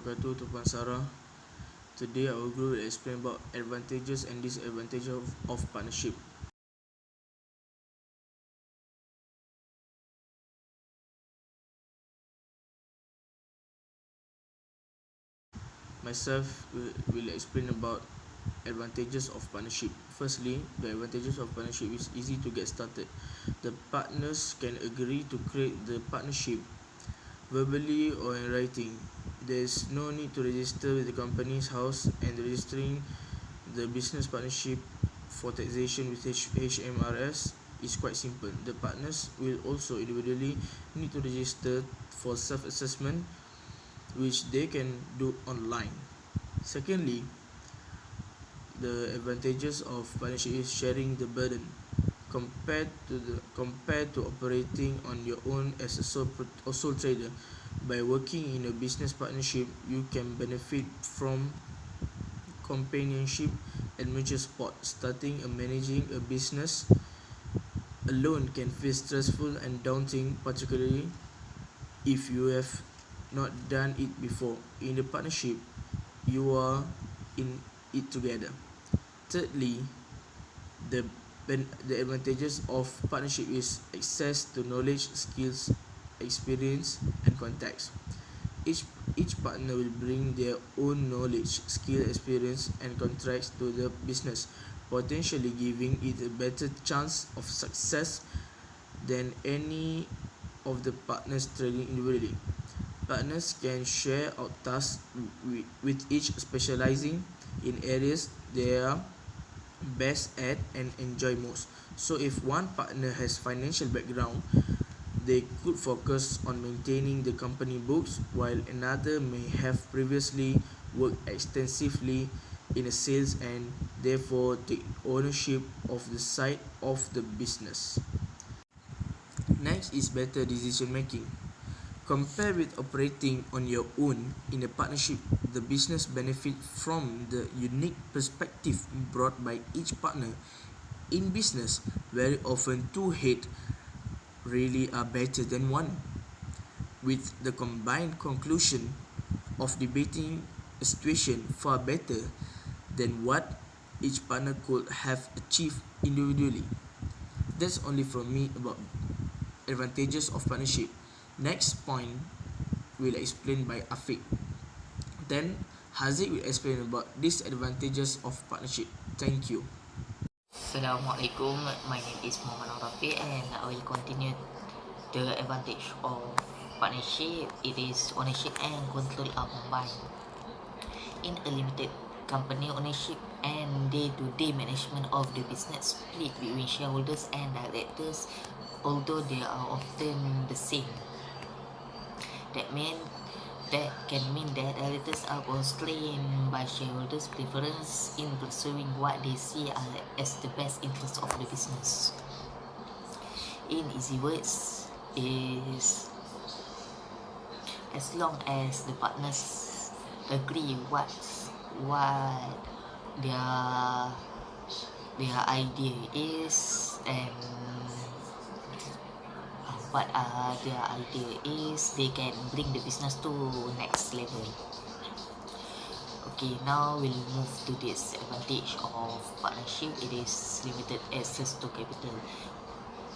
wabarakatuh, Tuan Sarah. Today our group will explain about advantages and disadvantages of partnership. Myself will explain about advantages of partnership. Firstly, the advantages of partnership is easy to get started. The partners can agree to create the partnership verbally or in writing. There is no need to register with the company's house, and registering the business partnership for taxation with HMRS is quite simple. The partners will also individually need to register for self-assessment, which they can do online. Secondly, the advantages of partnership is sharing the burden. Compared to operating on your own as a sole trader, by working in a business partnership, you can benefit from companionship and mutual support. Starting and managing a business alone can feel stressful and daunting, particularly if you have not done it before. In the partnership, you are in it together. Thirdly, the advantages of partnership is access to knowledge, skills, experience, and contacts. Each each partner will bring their own knowledge, skill, experience, and contracts to the business, potentially giving it a better chance of success than any of the partners trading individually. Partners can share out tasks with each specializing in areas they are best at and enjoy most. So if one partner has financial background, they could focus on maintaining the company books, while another may have previously worked extensively in a sales and therefore take ownership of the side of the business. Next is better decision making. Compared with operating on your own in a partnership, the business benefit from the unique perspective brought by each partner. In business, very often two heads really are better than one, with the combined conclusion of debating a situation far better than what each partner could have achieved individually. That's only from me about advantages of partnership. Next point will explain by Afiq. Then Haziq will explain about disadvantages of partnership. Thank you. Assalamualaikum, my name is Muhammad Rafi and I will continue the advantage of partnership. It is ownership and control are combined. In a limited company, ownership and day-to-day management of the business split between shareholders and directors, although they are often the same. That can mean that directors are constrained by shareholders' preference in pursuing what they see as the best interests of the business. In easy words, is as long as the partners agree what their idea is and what their idea is, they can bring the business to next level. Okay, now we'll move to this advantage of partnership. It is limited access to capital.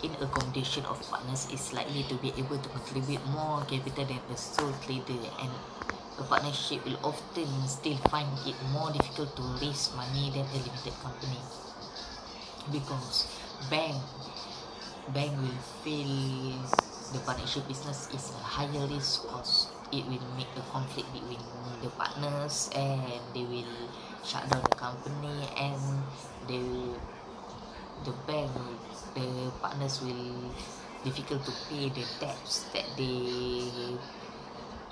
In a combination of partners is likely to be able to contribute more capital than a sole trader, and a partnership will often still find it more difficult to raise money than a limited company, because bank will feel the partnership business is a higher risk because it will make a conflict between the partners and they will shut down the company, and the partners will difficult to pay the debts that they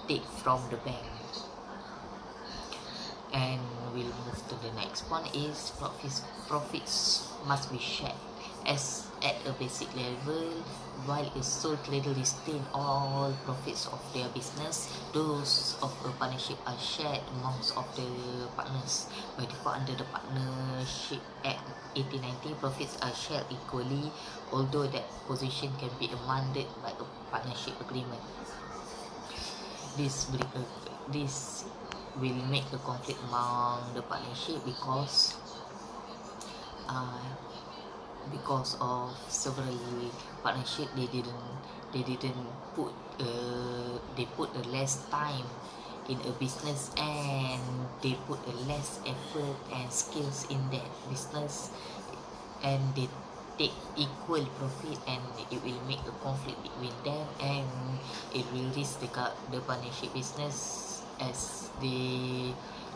take from the bank. And we'll move to the next one is profits must be shared as at a basic level. While a sole trader retain all profits of their business, those of a partnership are shared amongst of the partners. By default, under the Partnership Act 1890, profits are shared equally, although that position can be amended by a partnership agreement. This will make a conflict among the partnership uh, because of several partnership they didn't put they put a less time in a business, and they put a less effort and skills in that business, and they take equal profit, and it will make a conflict between them, and it will risk the partnership business, as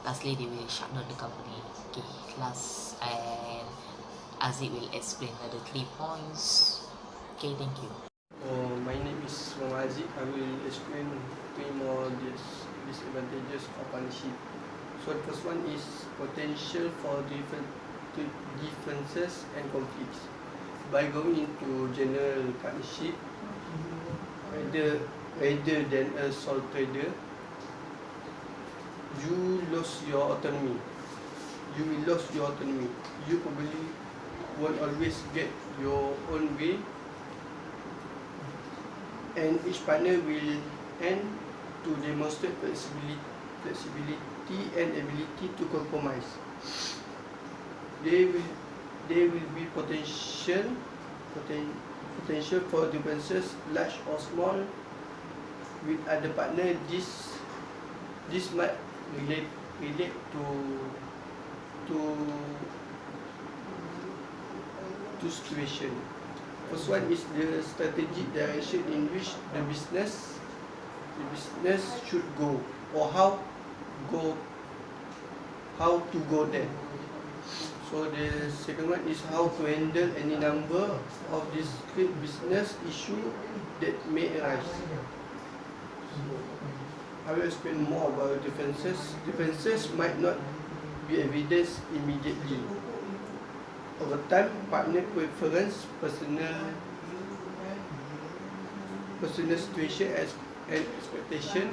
lastly they will shut down the company. Okay, last, and Aziz will explain the 3 points. Okay, thank you. My name is Muhammad Aziz. I will explain 3 more disadvantages of partnership. So the first one is potential for differences and conflicts. By going into general partnership, rather than a sole trader, you lose your autonomy. You will lose your autonomy. You probably won't always get your own way, and each partner will end to demonstrate flexibility and ability to compromise. There will be potential for differences, large or small, with other partner. This might relate to situation. First one is the strategic direction in which the business should go, or how to go there. So the second one is how to handle any number of discrete business issue that may arise. I will explain more about differences. Differences might not be evident immediately. Over time, partner preference, personal situation and expectation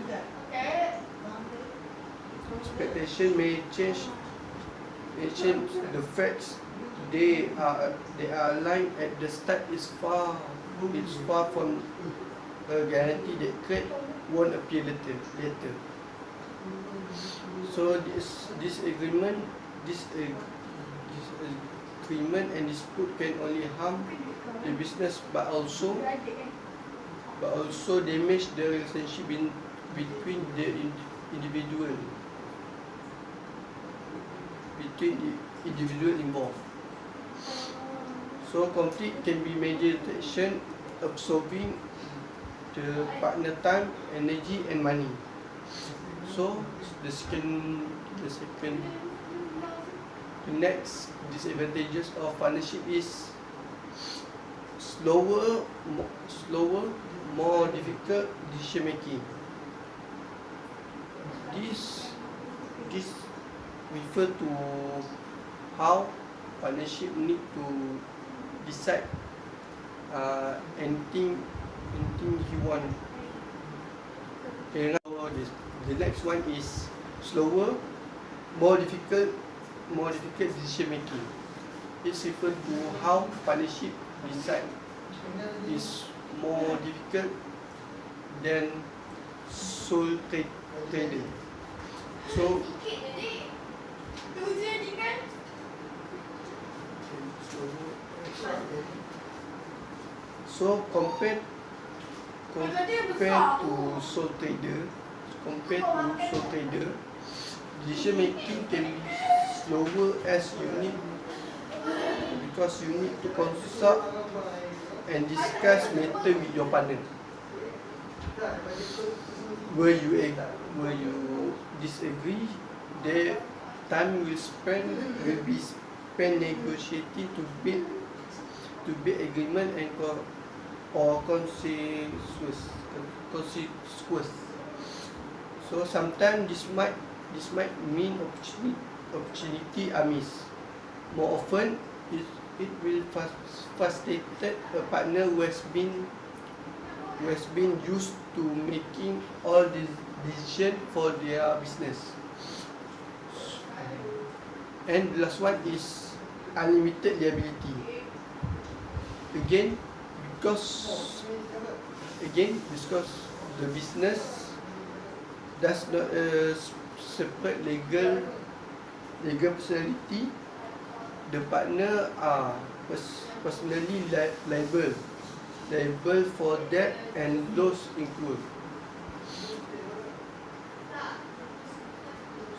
may change. The facts they are aligned at the start is far from a guarantee that credit won't appear later. So this agreement and dispute can only harm the business, but also damage the relationship between the individual involved. So conflict can be major tension, absorbing the partner time, energy and money. So the next disadvantages of partnership is slower, more difficult decision making. This refer to how partnership need to decide anything he want. Okay, now the next one is slower, more difficult decision making. It's refer to how partnership decide is more difficult than sole trader. So compared to sole trader, decision making can be slower because you need to consult and discuss matter with your partner. Where you disagree, the time will be spent negotiating to build agreement and or consensus. So sometimes this might mean opportunity are missed. More often, it will frustrate a partner who has been used to making all the decisions for their business. And the last one is unlimited liability. Again, because the business does not separate legal personality, the partner are personally liable for debt and loss incurred.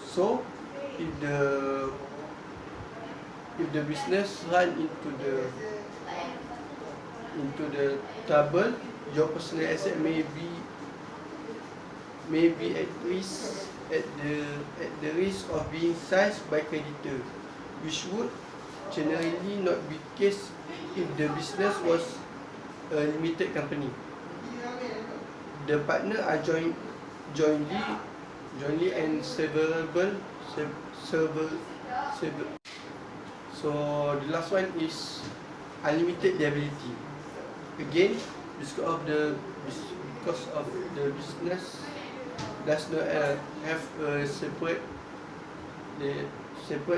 So, if the business run into the trouble, your personal asset may be at risk at the risk of being seized by creditor, which would generally not be the case if the business was a limited company. The partner are jointly and severable. So the last one is unlimited liability. Again, because of the business does not have a separate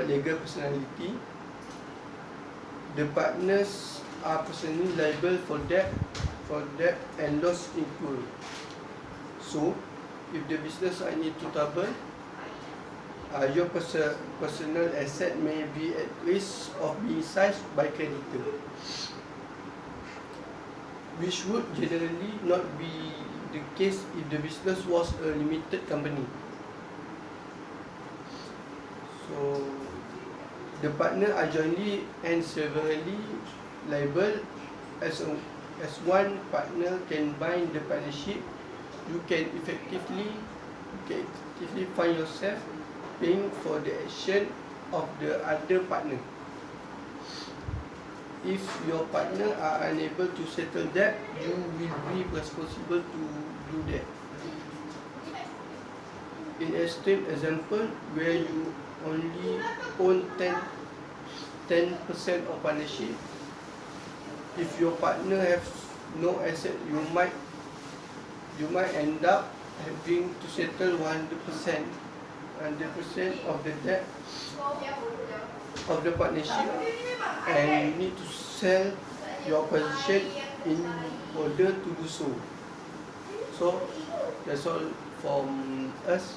legal personality, the partners are personally liable for debt and loss incurred. So, if the business are into trouble, your personal asset may be at risk of being seized by creditor, which would generally not be the case if the business was a limited company. So, the partner are jointly and severally liable. As one partner can bind the partnership, you can effectively find yourself paying for the action of the other partner. If your partner are unable to settle debt, you will be responsible to do that. In a extreme example where you only own 10% of partnership, if your partner has no asset, you might end up having to settle 100% of the debt of the partnership, and you need to sell your position in order to do so. So that's all from us.